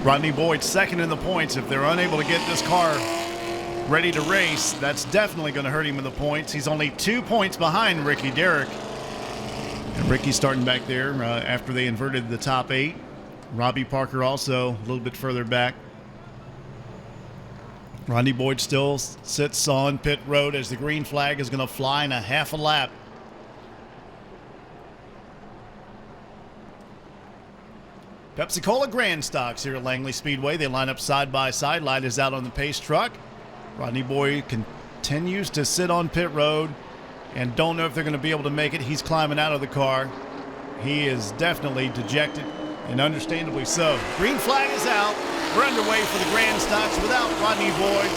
Rodney Boyd second in the points. If they're unable to get this car ready to race, that's definitely going to hurt him in the points. He's only 2 points behind Ricky Derrick. And Ricky's starting back there after they inverted the top 8. Robbie Parker also a little bit further back. Rodney Boyd still sits on pit road as the green flag is going to fly in a half a lap. Pepsi-Cola Grand Stocks here at Langley Speedway. They line up side by side. Light is out on the pace truck. Rodney Boyd continues to sit on pit road and don't know if they're going to be able to make it. He's climbing out of the car. He is definitely dejected, and understandably so. Green flag is out. We're underway for the Grand Stocks without Rodney Boyd.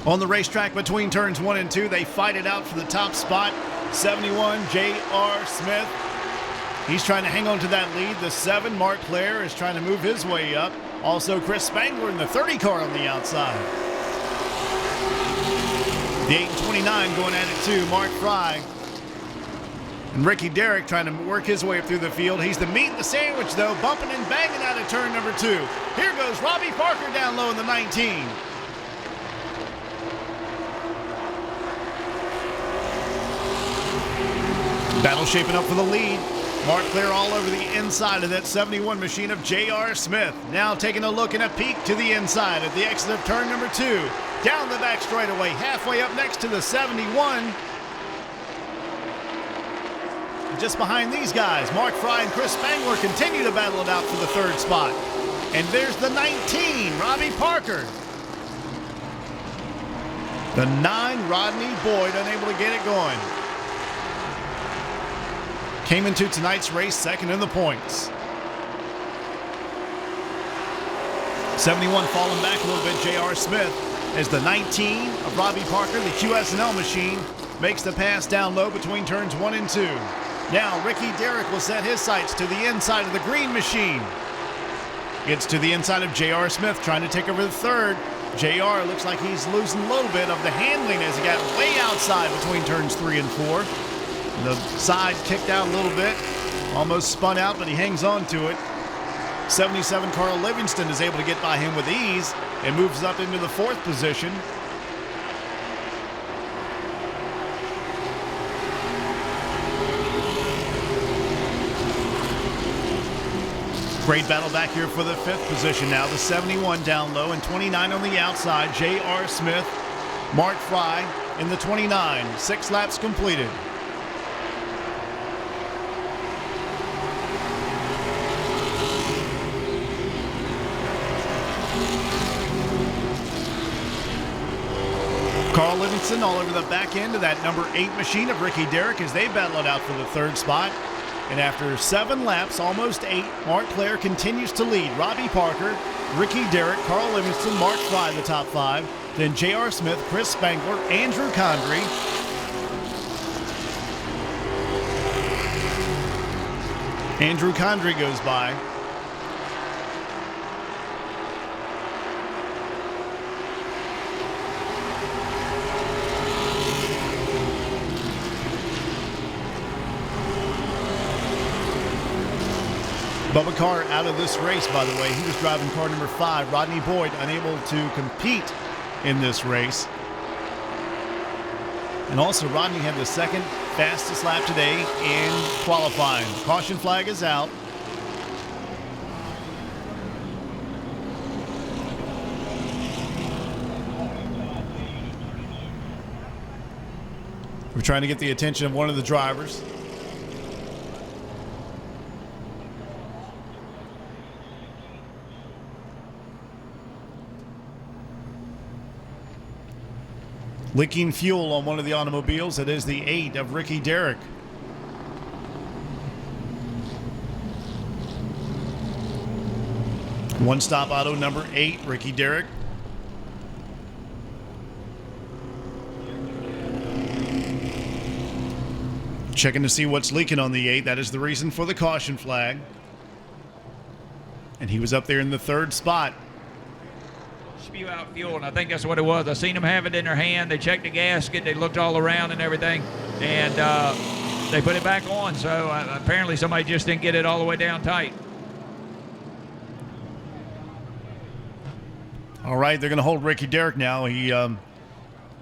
On the racetrack between turns 1 and 2, they fight it out for the top spot. 71, J.R. Smith. He's trying to hang on to that lead. The 7, Mark Claire, is trying to move his way up. Also, Chris Spangler in the 30 car on the outside. The 8 and 29 going at it too. Mark Fry. And Ricky Derrick trying to work his way up through the field. He's the meat and the sandwich, though, bumping and banging out of turn number 2. Here goes Robbie Parker down low in the 19. Battle shaping up for the lead. Mark Claire all over the inside of that 71 machine of J.R. Smith. Now taking a look and a peek to the inside at the exit of turn number 2. Down the back straightaway, halfway up next to the 71. Just behind these guys, Mark Fry and Chris Spangler continue to battle it out for the 3rd spot. And there's the 19, Robbie Parker. The 9, Rodney Boyd, unable to get it going. Came into tonight's race second in the points. 71 falling back a little bit, J.R. Smith, as the 19 of Robbie Parker, the QS&L machine, makes the pass down low between turns 1 and 2. Now Ricky Derrick will set his sights to the inside of the green machine. Gets to the inside of J.R. Smith, trying to take over the 3rd. J.R. looks like he's losing a little bit of the handling as he got way outside between turns 3 and 4. The side kicked out a little bit, almost spun out, but he hangs on to it. 77 Carl Livingston is able to get by him with ease and moves up into the 4th position. Great battle back here for the 5th position now. The 71 down low and 29 on the outside. J.R. Smith, Mark Fry in the 29. 6 laps completed. Carl Livingston all over the back end of that number 8 machine of Ricky Derrick as they battle it out for the 3rd spot. And after 7 laps, almost 8, Mark Claire continues to lead. Robbie Parker, Ricky Derrick, Carl Livingston, Mark Fry, the top 5. Then J.R. Smith, Chris Spangler, Andrew Condry. Andrew Condry goes by. Bubba Carr out of this race, by the way. He was driving car number 5. Rodney Boyd unable to compete in this race. And also, Rodney had the 2nd fastest lap today in qualifying. Caution flag is out. We're trying to get the attention of one of the drivers. Leaking fuel on one of the automobiles. It is the 8 of Ricky Derrick. One stop auto number 8, Ricky Derrick. Checking to see what's leaking on the 8. That is the reason for the caution flag. And he was up there in the 3rd spot. Spew out fuel, and I think that's what it was. I seen them have it in their hand. They checked the gasket. They looked all around and everything, and they put it back on. So apparently somebody just didn't get it all the way down tight. All right, they're going to hold Ricky Derrick now. He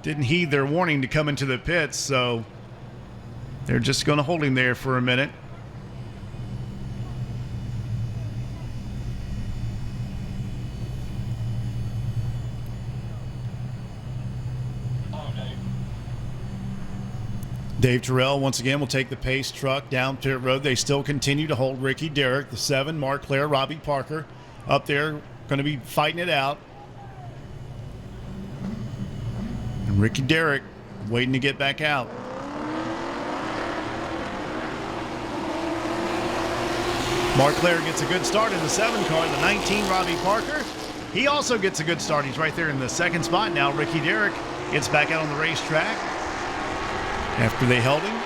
didn't heed their warning to come into the pits, so they're just going to hold him there for a minute. Dave Terrell once again will take the pace truck down pit road. They still continue to hold Ricky Derrick. The 7, Mark Claire, Robbie Parker up there going to be fighting it out. And Ricky Derrick waiting to get back out. Mark Claire gets a good start in the 7 car. The 19, Robbie Parker, he also gets a good start. He's right there in the 2nd spot. Now Ricky Derrick gets back out on the racetrack after they held him.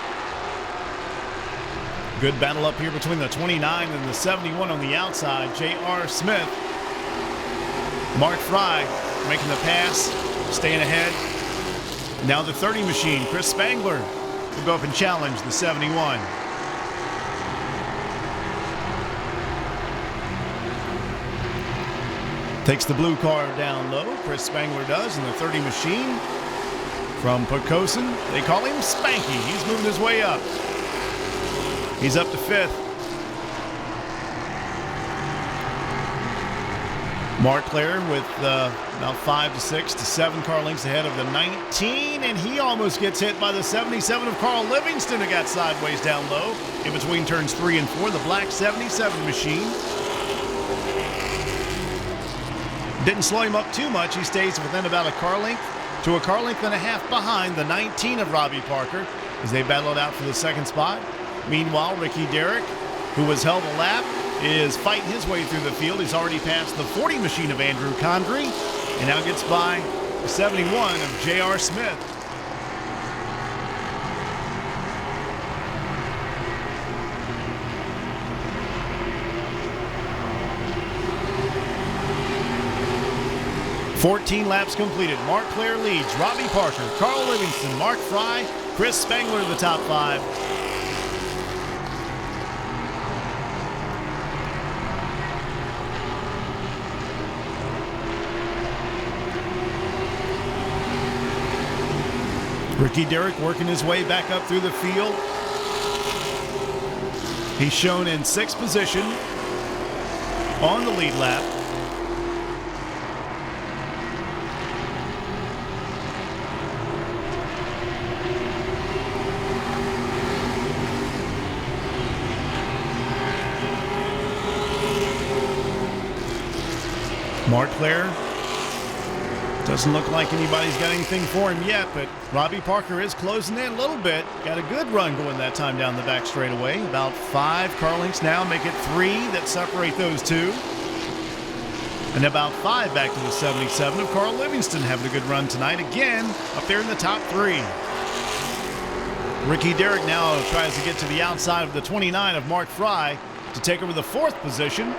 Good battle up here between the 29 and the 71 on the outside. J.R. Smith. Mark Fry making the pass, staying ahead. Now the 30 machine, Chris Spangler, will go up and challenge the 71. Takes the blue car down low, Chris Spangler does, and the 30 machine from Pocosin, they call him Spanky. He's moving his way up. He's up to 5th. Mark Claire with about 5 to 6 to 7 car lengths ahead of the 19, and he almost gets hit by the 77 of Carl Livingston, who got sideways down low in between turns 3 and 4. The black 77 machine didn't slow him up too much. He stays within about a car length to a car length and a half behind the 19 of Robbie Parker as they battle it out for the 2nd spot. Meanwhile, Ricky Derrick, who was held a lap, is fighting his way through the field. He's already passed the 40 machine of Andrew Condrey and now gets by the 71 of J.R. Smith. "14 laps completed. Mark Claire leads. Robbie Parker, Carl Livingston, Mark Fry, Chris Spangler the top 5. Ricky Derrick working his way back up through the field. He's shown in 6th position on the lead lap. Mark Claire doesn't look like anybody's got anything for him yet, but Robbie Parker is closing in a little bit. Got a good run going that time down the back straightaway. About 5 car lengths now, make it 3 that separate those two. And about 5 back to the 77 of Carl Livingston, having a good run tonight. Again, up there in the top 3. Ricky Derrick now tries to get to the outside of the 29 of Mark Fry to take over the 4th position.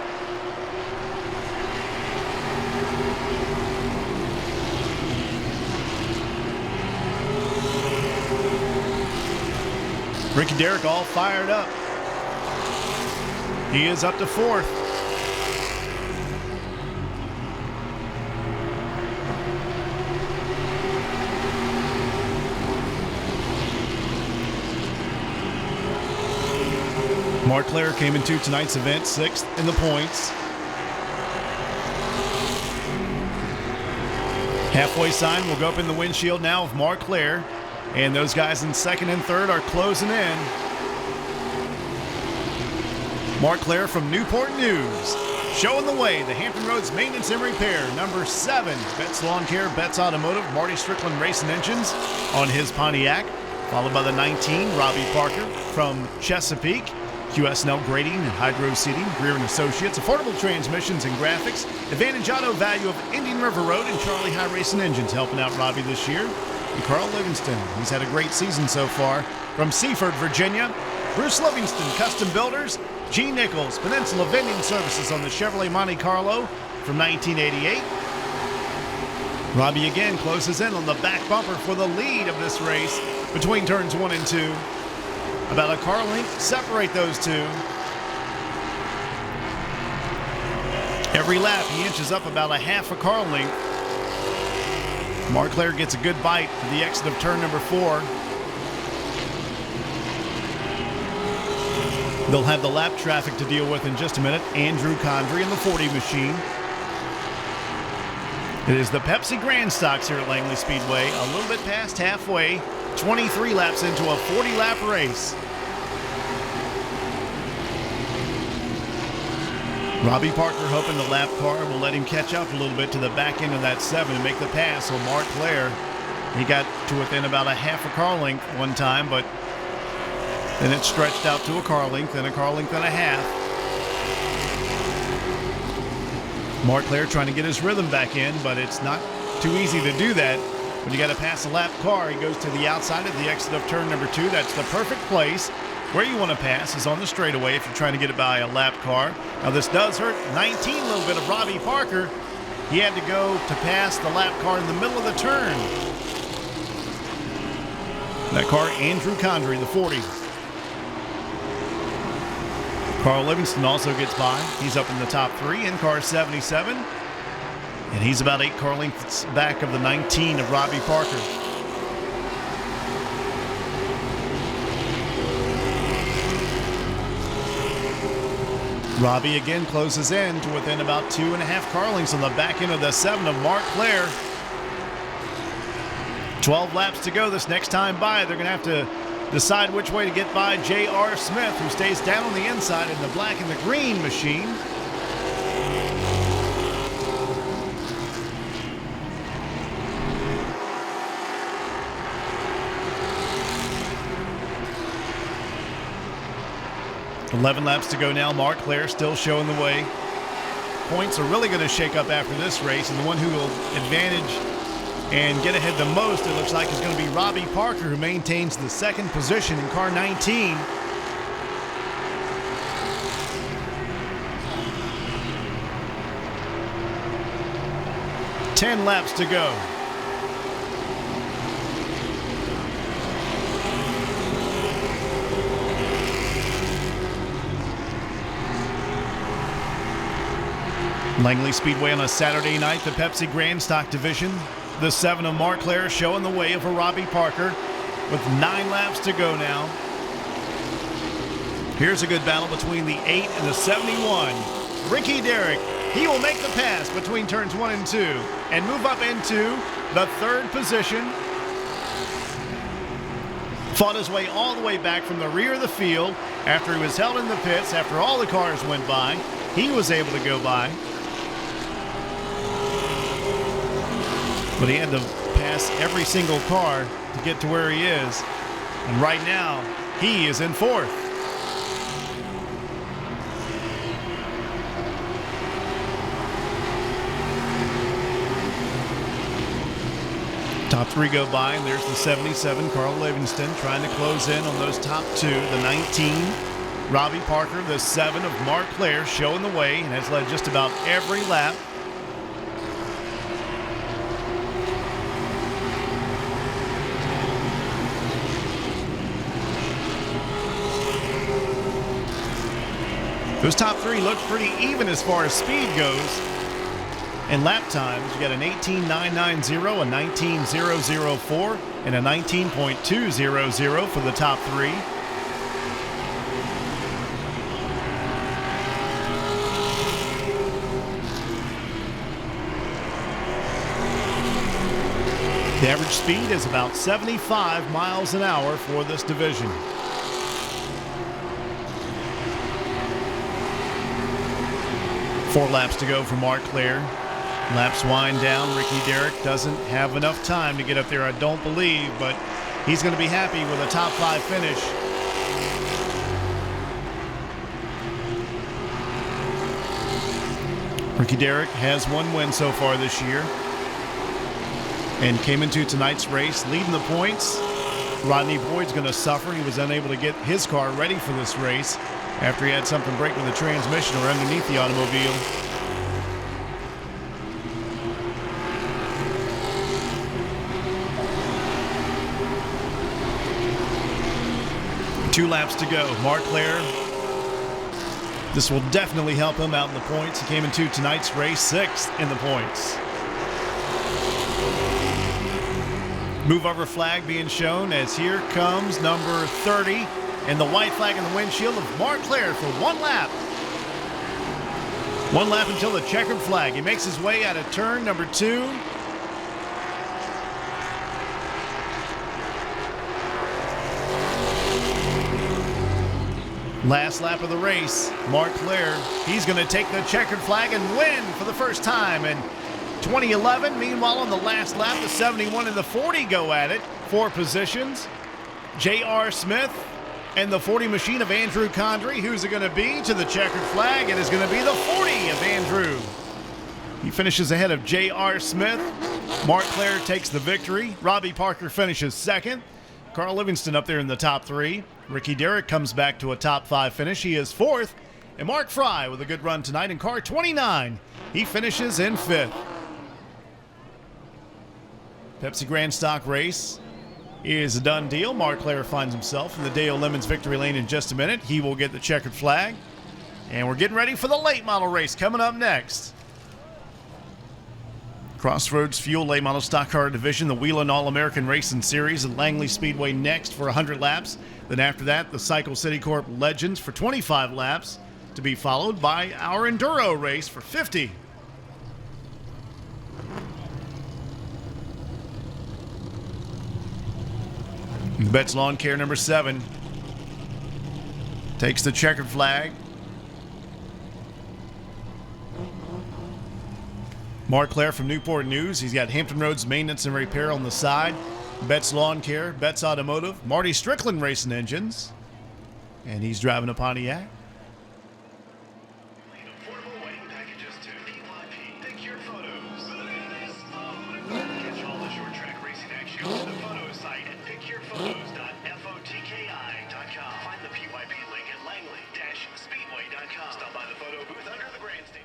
Ricky Derrick all fired up. He is up to 4th. Mark Claire came into tonight's event 6th in the points. Halfway sign will go up in the windshield now of Mark Claire. And those guys in 2nd and 3rd are closing in. Mark Claire from Newport News showing the way. The Hampton Roads Maintenance and Repair. Number 7, Betts Lawn Care, Betts Automotive, Marty Strickland Racing Engines on his Pontiac. Followed by the 19, Robbie Parker from Chesapeake. QSNL Grading and Hydro Seating, Greer & Associates, Affordable Transmissions and Graphics, Advantage Auto Value of Indian River Road, and Charlie High Racing Engines helping out Robbie this year. And Carl Livingston, he's had a great season so far. From Seaford, Virginia, Bruce Livingston Custom Builders, G. Nichols, Peninsula Vending Services on the Chevrolet Monte Carlo from 1988. Robbie again closes in on the back bumper for the lead of this race between turns 1 and 2. About a car length separate those two. Every lap he inches up about a half a car length Marclair gets a good bite at the exit of turn number 4. They'll have the lap traffic to deal with in just a minute. Andrew Condrey in the 40 machine. It is the Pepsi Grand Stocks here at Langley Speedway, a little bit past halfway, 23 laps into a 40-lap race. Robbie Parker hoping the lap car will let him catch up a little bit to the back end of that 7 and make the pass. So Marclair, he got to within about a half a car length one time, but then it stretched out to a car length and a car length and a half. Marclair trying to get his rhythm back in, but it's not too easy to do that. When you got to pass a lap car, he goes to the outside at the exit of turn number 2. That's the perfect place. Where you want to pass is on the straightaway if you're trying to get it by a lap car. Now this does hurt 19 a little bit of Robbie Parker. He had to go to pass the lap car in the middle of the turn. That car, Andrew Condrey, the 40. Carl Livingston also gets by. He's up in the top 3 in car 77. And he's about 8 car lengths back of the 19 of Robbie Parker. Robbie again closes in to within about 2.5 car lengths on the back end of the 7 of Marclair. 12 laps to go this next time by. They're going to have to decide which way to get by J.R. Smith, who stays down on the inside in the black and the green machine. $11 laps to go now. Marclair still showing the way. Points are really going to shake up after this race, and the one who will advantage and get ahead the most, it looks like, is going to be Robbie Parker, who maintains the 2nd position in car 19. $10 laps to go. Langley Speedway on a Saturday night, the Pepsi Grand Stock Division. The 7 of Marclair showing the way for Robbie Parker with 9 laps to go now. Here's a good battle between the 8 and the 71. Ricky Derrick, he will make the pass between turns 1 and 2 and move up into the 3rd position. Fought his way all the way back from the rear of the field after he was held in the pits after all the cars went by. He was able to go by. But he had to pass every single car to get to where he is. And right now, he is in 4th. Top 3 go by, and there's the 77, Carl Livingston, trying to close in on those top 2. The 19, Robbie Parker, the 7 of Marclair, showing the way and has led just about every lap. Those top 3 look pretty even as far as speed goes. In lap times, you got an 18.990, a 19.004, and a 19.200 for the top 3. The average speed is about 75 miles an hour for this division. Four laps to go for Marclair. Laps wind down. Ricky Derrick doesn't have enough time to get up there, I don't believe, but he's going to be happy with a top 5 finish. Ricky Derrick has 1 win so far this year and came into tonight's race leading the points. Rodney Boyd's going to suffer. He was unable to get his car ready for this race after he had something break with the transmission or underneath the automobile. Two laps to go. Marclair, this will definitely help him out in the points. He came into tonight's race 6th in the points. Move over flag being shown as here comes number 30 and the white flag in the windshield of Mark Claire for 1 lap. 1 lap until the checkered flag. He makes his way out of turn number 2. Last lap of the race, Mark Claire, he's going to take the checkered flag and win for the first time in 2011. Meanwhile, on the last lap, the 71 and the 40 go at it. 4 positions. J.R. Smith and the 40 machine of Andrew Condrey. Who's it going to be to the checkered flag? It is going to be the 40 of Andrew. He finishes ahead of J.R. Smith. Mark Claire takes the victory. Robbie Parker finishes second. Carl Livingston up there in the top 3. Ricky Derrick comes back to a top 5 finish. He is 4th. And Mark Fry with a good run tonight in car 29. He finishes in 5th. Pepsi Grand Stock race is a done deal. Mark Claire finds himself in the Dale Lemons victory lane in just a minute. He will get the checkered flag. And we're getting ready for the late model race coming up next. Crossroads Fuel Late Model Stock Car Division, the Wheeling All-American Racing Series at Langley Speedway next for 100 laps. Then after that, the Cycle City Corp Legends for 25 laps, to be followed by our Enduro race for 50. Betts Lawn Care number 7 takes the checkered flag. Mark Claire from Newport News. He's got Hampton Roads Maintenance and Repair on the side. Betts Lawn Care, Betts Automotive, Marty Strickland Racing Engines. And he's driving a Pontiac. Affordable wedding packages to PYP. Take your photos. Catch all the short track racing action on the photo site at picyourphotos.fotki.com. Find the PYP link at Langley-Speedway.com. Stop by the photo booth under the grandstand.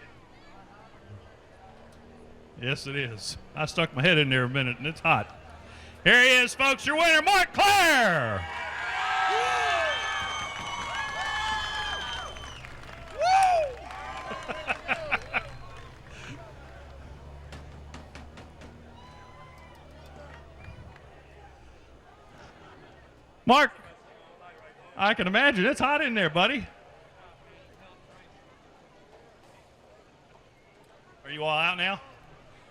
Yes, it is. I stuck my head in there a minute, and it's hot. Here he is, folks, your winner, Mark Claire. Mark, I can imagine. It's hot in there, buddy. Are you all out now?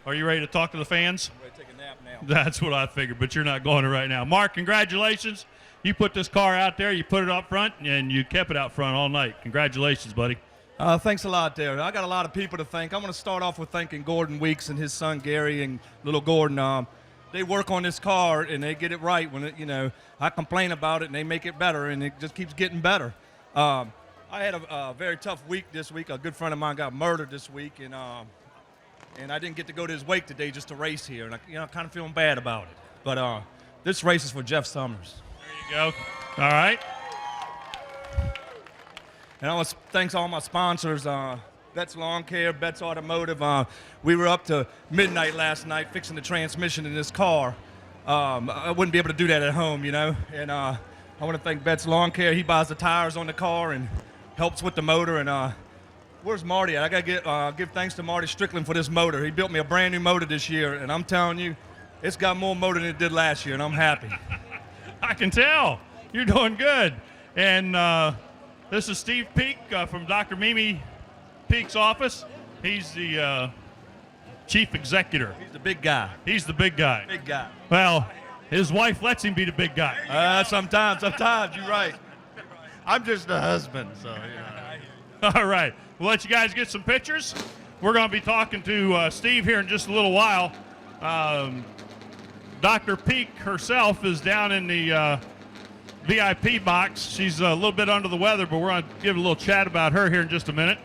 Are you ready to talk to the fans? I'm ready to take a nap now. That's what I figured, but you're not going to right now. Mark, congratulations. You put this car out there, you put it up front, and you kept it out front all night. Congratulations, buddy. Thanks a lot, Darren. I got a lot of people to thank. I'm going to start off with thanking Gordon Weeks and his son Gary and little Gordon. They work on this car, and they get it right. When it, I complain about it, and they make it better, and it just keeps getting better. I had a very tough week this week. A good friend of mine got murdered this week, and I didn't get to go to his wake today just to race here, and I'm kind of feeling bad about it. But this race is for Jeff Summers. There you go. All right. And I want to thank all my sponsors, Betts Lawn Care, Betts Automotive. We were up to midnight last night fixing the transmission in this car. I wouldn't be able to do that at home, And I want to thank Betts Lawn Care. He buys the tires on the car and helps with the motor. And where's Marty at? I got to give thanks to Marty Strickland for this motor. He built me a brand new motor this year, and I'm telling you, it's got more motor than it did last year, and I'm happy. I can tell. You're doing good. And this is Steve Peak from Dr. Mimi Peak's office. He's the chief executive. He's the big guy. He's the big guy. Big guy. Well, his wife lets him be the big guy. Sometimes, you're right. I'm just the husband, so, All right. We'll let you guys get some pictures. We're going to be talking to Steve here in just a little while. Dr. Peak herself is down in the VIP box. She's a little bit under the weather, but we're going to give a little chat about her here in just a minute.